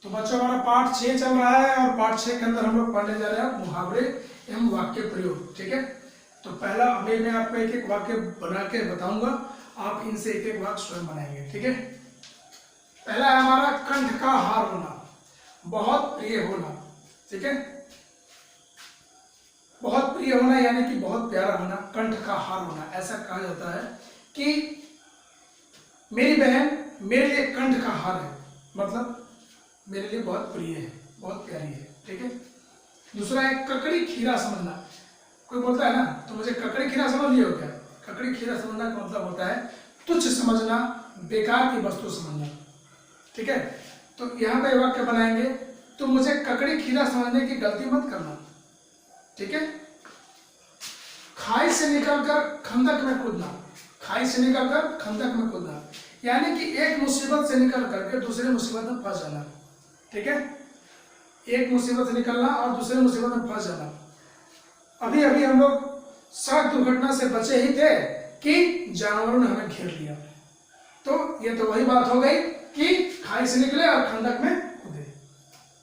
तो बच्चों हमारा पाठ 6 चल रहा है और पाठ 6 के अंदर हम लोग पढ़ने जा रहे हैं मुहावरे एवं वाक्य प्रयोग। ठीक है, तो पहला अभी मैं आपको एक एक वाक्य बना के बताऊंगा, आप इनसे एक एक वाक्य स्वयं बनाएंगे। ठीक है, पहला है हमारा कंठ का हार होना, बहुत प्रिय होना। ठीक है, बहुत प्रिय होना यानी कि बहुत प्यारा होना, कंठ का हार होना। ऐसा कहा जाता है कि मेरी बहन मेरे लिए कंठ का हार है, मतलब मेरे लिए बहुत प्रिय है, बहुत प्यारी है। ठीक है, दूसरा है ककड़ी खीरा समझना। कोई बोलता है ना तो मुझे ककड़ी खीरा समझ लियो क्या? ककड़ी खीरा समझना का मतलब होता है तुच्छ समझना, बेकार की वस्तु समझना। ठीक है, तो यहाँ पे वाक्य बनाएंगे, तो मुझे ककड़ी खीरा समझने की गलती मत करना। ठीक है, खाई से निकलकर खंदक में कूदना, खाई से निकलकर खंदक में कूदना यानी कि एक मुसीबत से निकल करके दूसरे मुसीबत में फंस जाना। ठीक है, एक मुसीबत से निकलना और दूसरे मुसीबत में फंस जाना। अभी अभी हम लोग सड़क दुर्घटना से बचे ही थे कि जानवरों ने हमें घेर लिया। तो ये तो वही बात हो गई कि खाई से निकले और खंडक में कूदे।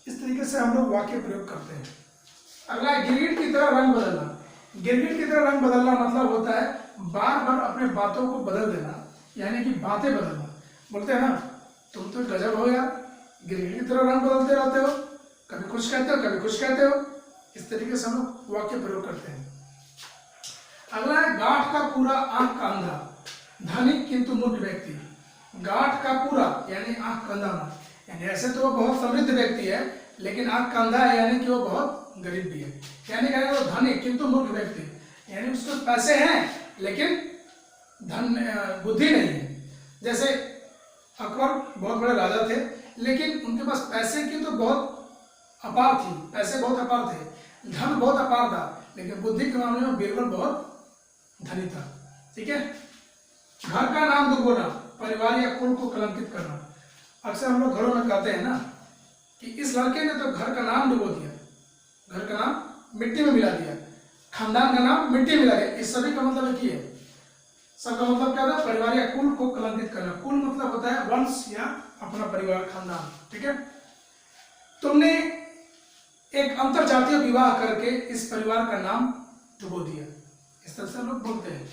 इस तरीके से हम लोग वाक्य प्रयोग करते हैं। अगला है गिरगिट की तरह रंग बदलना। गिरगिट की तरह रंग बदलना मतलब होता है बार बार अपने बातों को बदल देना, यानी कि बातें बदलना। बोलते हैं ना तुम तो गजब हो यार, गिरगिट की तरह रंग बदलते रहते हो, कभी कुछ कहते हो कभी कुछ कहते हो। इस तरीके से हम लोग वाक्य प्रयोग करते हैं। अगला है गांठ का पूरा आंख का अंधा, धनिक किंतु मूर्ख व्यक्ति। गांठ का पूरा यानी आंख का अंधा, यानी ऐसे तो वो बहुत समृद्ध व्यक्ति है लेकिन आंख का अंधा है यानी कि वो बहुत गरीब भी है। यानी कि वो धनिक किंतु मूर्ख व्यक्ति, यानी उसके पैसे हैं लेकिन धन बुद्धि नहीं है। जैसे अकबर बहुत बड़े राजा थे लेकिन उनके पास पैसे की तो बहुत अपार थी, पैसे बहुत अपार थे, धन बहुत अपार था, लेकिन बुद्धि के मामले में बीरबल बहुत धनी था। ठीक है, घर का नाम डुबोना, परिवार या कुल को कलंकित करना। अक्सर हम लोग घरों में कहते हैं ना कि इस लड़के ने तो घर का नाम डुबो दिया, घर का नाम मिट्टी में मिला दिया, खानदान का नाम मिट्टी में मिला दिया। इस सभी का मतलब एक ही है, सबका मतलब क्या होता है? परिवार या कुल को कलंकित करना। कुल मतलब होता है वंश या अपना परिवार, खानदान। ठीक है, तुमने एक अंतरजातीय विवाह करके इस परिवार का नाम डुबो दिया। इस तरह से लोग बोलते हैं।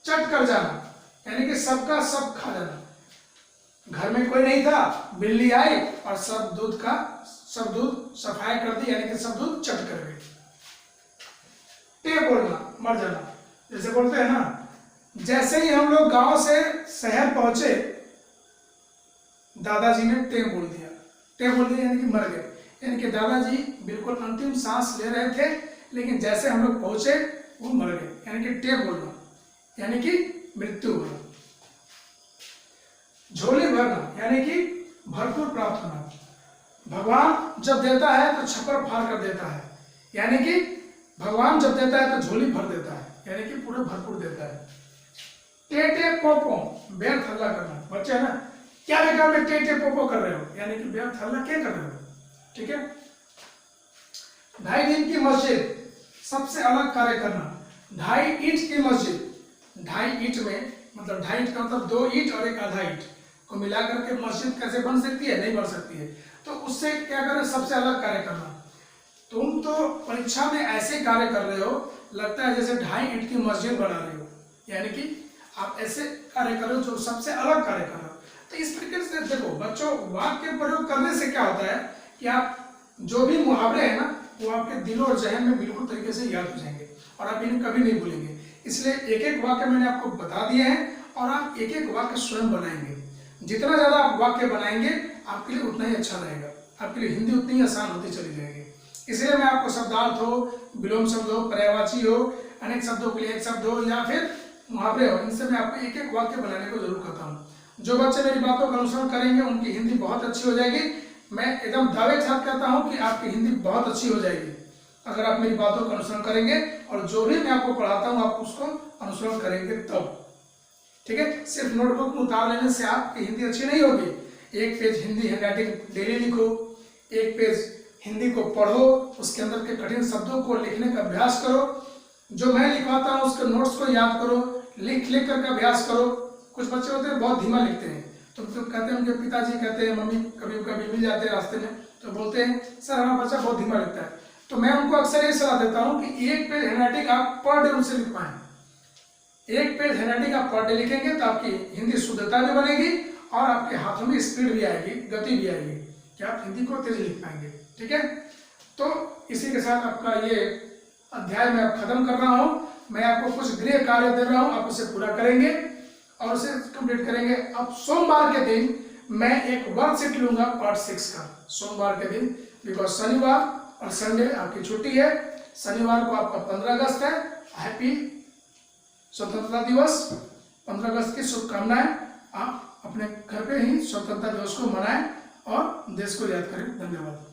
चट कर जाना यानी कि सबका सब खा जाना। घर में कोई नहीं था, बिल्ली आई और सब दूध सफाई कर दी, यानी कि सब दूध चट कर गई। टे बोलना, मर जाना। जैसे बोलते हैं ना, जैसे ही हम लोग गांव से शहर पहुंचे दादाजी ने टे बोल दिया। टे बोल दिया यानी कि मर गए, यानी कि दादाजी बिल्कुल अंतिम सांस ले रहे थे लेकिन जैसे हम लोग पहुंचे वो मर गए, यानी कि टे बोलना यानी कि मृत्यु होना। झोली भरना यानी कि भरपूर प्राप्त होना। भगवान जब देता है तो छप्पर फाड़ कर देता है, यानी कि भगवान जब देता है तो झोली भर देता है, यानी कि पूरा भरपूर देता है। टेटे पोपो, व्यर्थ हल्ला करना। बच्चे ना क्या बेकार में टेटे पोपो कर रहे हो, यानी कि व्यर्थ हल्ला क्या कर रहे हो। ठीक है, 2.5 दिन की मस्जिद, सबसे अलग कार्य करना। 2.5 ईंट की मस्जिद, 2.5 ईंट में मतलब 2.5 ईंट का मतलब 2 ईंट और एक आधा ईंट को मिलाकर के मस्जिद कैसे बन सकती है? नहीं बन सकती है। तो उससे क्या करें? सबसे अलग कार्य करना। तुम तो परीक्षा में ऐसे कार्य कर रहे हो, लगता है जैसे 2.5 ईंट की मस्जिद बना रहे हो, यानी कि आप ऐसे कार्य करो जो सबसे अलग कार्य कर रहे हो। तो इस तरीके से देखो बच्चों, वाक्य प्रयोग करने से क्या होता है कि आप जो भी मुहावरे हैं ना वो आपके दिल और जहन में बिल्कुल तरीके से याद हो जाएंगे और आप इन्हें कभी नहीं भूलेंगे। इसलिए एक एक वाक्य मैंने आपको बता दिए हैं और आप एक एक वाक्य स्वयं बनाएंगे। जितना ज्यादा आप वाक्य बनाएंगे आपके लिए उतना ही अच्छा रहेगा, आपके लिए हिंदी उतनी ही आसान होती चली जाएगी। इसलिए मैं आपको शब्दार्थ हो, विलोम शब्द हो, पर्यायवाची हो, अनेक शब्दों के लिए एक शब्द हो या फिर मुहावरे हो, इनसे मैं आपको एक एक वाक्य बनाने को जरूर कहता हूँ। जो बच्चे मेरी बातों का अनुसरण करेंगे उनकी हिंदी बहुत अच्छी हो जाएगी। मैं एकदम दावे के साथ कहता हूँ कि आपकी हिंदी बहुत अच्छी हो जाएगी अगर आप मेरी बातों का अनुसरण करेंगे और जो भी मैं आपको पढ़ाता हूँ आप उसको अनुसरण करेंगे तब। ठीक है, सिर्फ नोटबुक में उतार लेने से आपकी हिंदी अच्छी नहीं होगी। एक पेज हिंदी हैंडराइटिंग डेली लिखो, एक पेज हिंदी को पढ़ो, उसके अंदर के कठिन शब्दों को लिखने का अभ्यास करो। जो मैं लिखवाता हूँ उसके नोट्स को याद करो, लिख करके अभ्यास करो। कुछ बच्चे होते हैं बहुत धीमा लिखते हैं, तो कहते हैं, उनके पिताजी कहते हैं, मम्मी कभी कभी मिल जाते हैं रास्ते में, तो बोलते हैं सर हमारा बच्चा बहुत धीमा लिखता है। तो मैं उनको अक्सर ये सलाह देता हूँ कि एक पेज हैंडराइटिंग आप पर डे उनसे लिख पाएं। एक पेज हैंडराइटिंग आप पर डे लिखेंगे तो आपकी हिंदी शुद्धता भी बनेगी और आपके हाथों में स्पीड भी आएगी, गति भी आएगी कि आप हिंदी को तेज लिख पाएंगे। ठीक है, तो इसी के साथ आपका ये अध्याय मैं अब खत्म कर रहा हूँ। मैं आपको कुछ गृह कार्य दे रहा हूँ, आप उसे पूरा करेंगे और उसे कंप्लीट करेंगे। अब सोमवार के दिन मैं एक वर्कशीट लूंगा पार्ट 6 का, सोमवार के दिन, बिकॉज शनिवार और संडे आपकी छुट्टी है। शनिवार को आपका 15 अगस्त है, हैप्पी स्वतंत्रता दिवस, 15 अगस्त की शुभकामनाएं। आप अपने घर पे ही स्वतंत्रता दिवस को मनाएं और देश को याद करें। धन्यवाद।